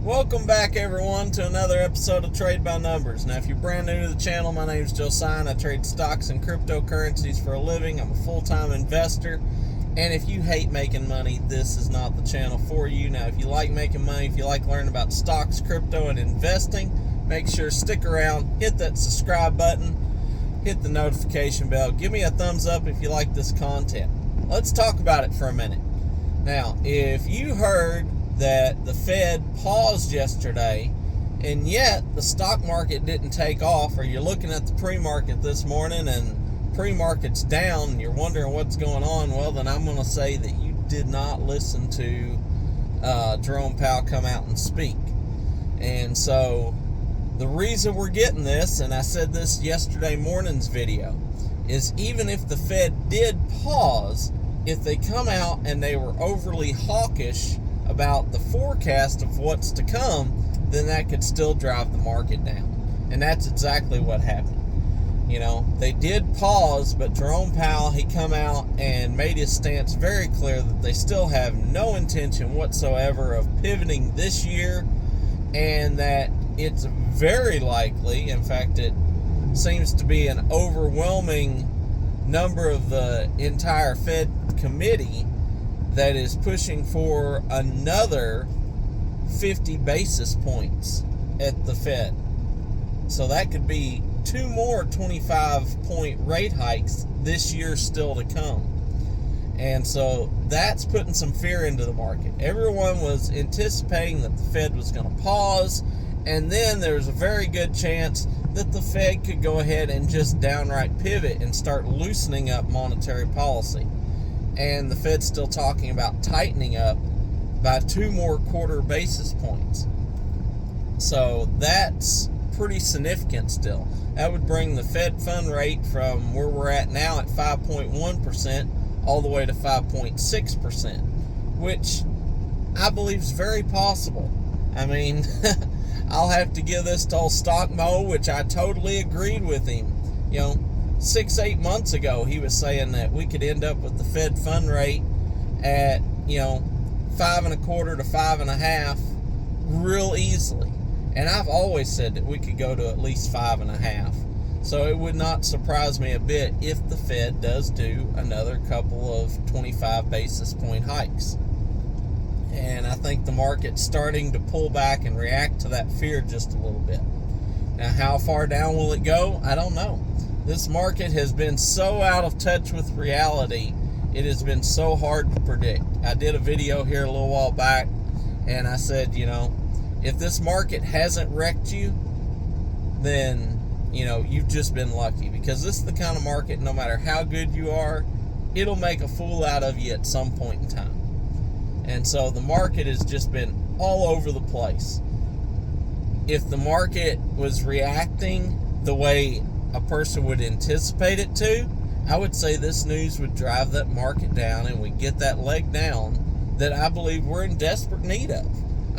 Welcome back, everyone, to another episode of Trade by Numbers. Now, if you're brand new to the channel, my name is Josiah, and I trade stocks and cryptocurrencies for a living. I'm a full-time investor, and if you hate making money, this is not the channel for you. Now, if you like making money, if you like learning about stocks, crypto, and investing, make sure to stick around, hit that subscribe button, hit the notification bell, give me a thumbs up if you like this content. Let's talk about it for a minute. Now, if you heard that the Fed paused yesterday, and yet the stock market didn't take off, or you're looking at the pre-market this morning and pre-market's down, and you're wondering what's going on, well, then I'm going to say that you did not listen to Jerome Powell come out and speak. And so the reason we're getting this, and I said this yesterday morning's video, is even if the Fed did pause, if they come out and they were overly hawkish about the forecast of what's to come, then that could still drive the market down. And that's exactly what happened. You know, they did pause, but Jerome Powell, he come out and made his stance very clear that they still have no intention whatsoever of pivoting this year, and that it's very likely, in fact, it seems to be an overwhelming number of the entire Fed committee that is pushing for another 50 basis points at the Fed. So that could be two more 25-point rate hikes this year still to come. And so that's putting some fear into the market. Everyone was anticipating that the Fed was going to pause, and then there's a very good chance that the Fed could go ahead and just downright pivot and start loosening up monetary policy. And the Fed's still talking about tightening up by 2 more quarter basis points. So that's pretty significant still. That would bring the Fed fund rate from where we're at now at 5.1% all the way to 5.6%, which I believe is very possible. I mean, I'll have to give this to old Stockmo, which I totally agreed with him. You know, 6-8 months ago, he was saying that we could end up with the Fed fund rate at, 5.25 to 5.5 real easily. And I've always said that we could go to at least 5.5. So it would not surprise me a bit if the Fed does do another couple of 25 basis point hikes. And I think the market's starting to pull back and react to that fear just a little bit. Now, how far down will it go? I don't know. This market has been so out of touch with reality, it has been so hard to predict. I did a video here a little while back, and I said, if this market hasn't wrecked you, then, you've just been lucky. Because this is the kind of market, no matter how good you are, it'll make a fool out of you at some point in time. And so the market has just been all over the place. If the market was reacting the way a person would anticipate it to, I would say this news would drive that market down, and we get that leg down that I believe we're in desperate need of.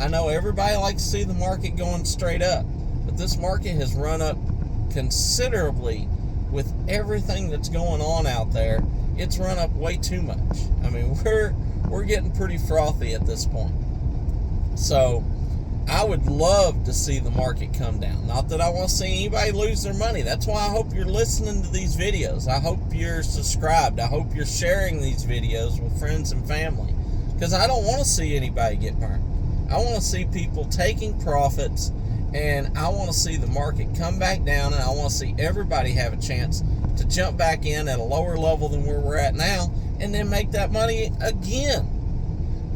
I know everybody likes to see the market going straight up, but this market has run up considerably with everything that's going on out there. It's run up way too much. I mean, we're getting pretty frothy at this point. So I would love to see the market come down. Not that I want to see anybody lose their money. That's why I hope you're listening to these videos. I hope you're subscribed. I hope you're sharing these videos with friends and family. Because I don't want to see anybody get burned. I want to see people taking profits, and I want to see the market come back down, and I want to see everybody have a chance to jump back in at a lower level than where we're at now, and then make that money again.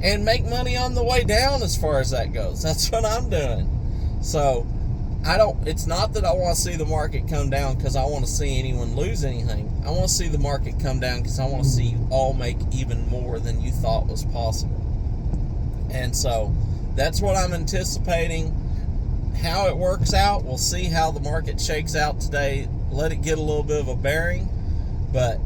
And make money on the way down as far as that goes. That's what I'm doing. So, it's not that I want to see the market come down because I want to see anyone lose anything. I want to see the market come down because I want to see you all make even more than you thought was possible. And so, that's what I'm anticipating. How it works out, we'll see how the market shakes out today. Let it get a little bit of a bearing. But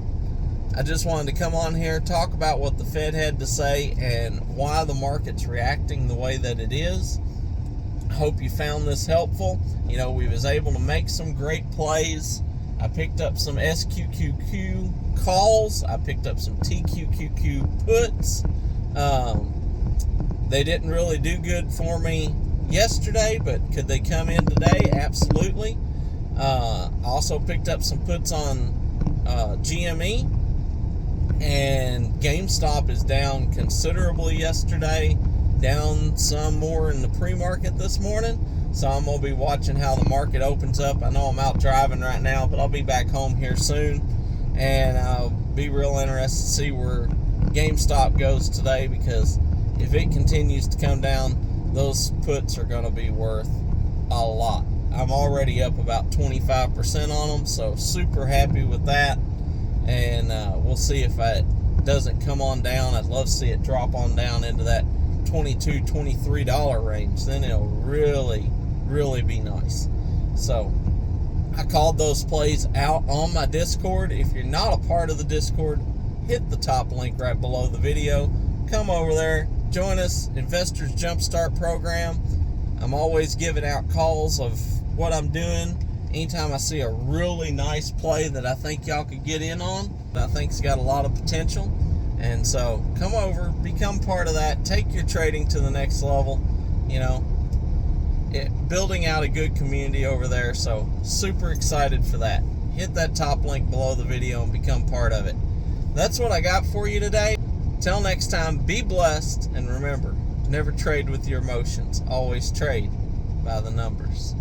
I just wanted to come on here, talk about what the Fed had to say and why the market's reacting the way that it is. I hope you found this helpful. We was able to make some great plays. I picked up some SQQQ calls. I picked up some TQQQ puts. They didn't really do good for me yesterday, but could they come in today? Absolutely. Also picked up some puts on GME, and GameStop is down considerably yesterday, down some more in the pre-market this morning. So I'm going to be watching how the market opens up. I know I'm out driving right now, but I'll be back home here soon, and I'll be real interested to see where GameStop goes today, because if it continues to come down, those puts are going to be worth a lot. I'm already up about 25% on them, so super happy with that. And we'll see if it doesn't come on down. I'd love to see it drop on down into that $22, $23 range. Then it'll really, really be nice. So I called those plays out on my Discord. If you're not a part of the Discord, hit the top link right below the video. Come over there, join us, Investors Jumpstart Program. I'm always giving out calls of what I'm doing anytime I see a really nice play that I think y'all could get in on, that I think's got a lot of potential. And so come over, become part of that, take your trading to the next level. You know, building out a good community over there. So super excited for that. Hit that top link below the video and become part of it. That's what I got for you today. Till next time, be blessed, and remember, never trade with your emotions. Always trade by the numbers.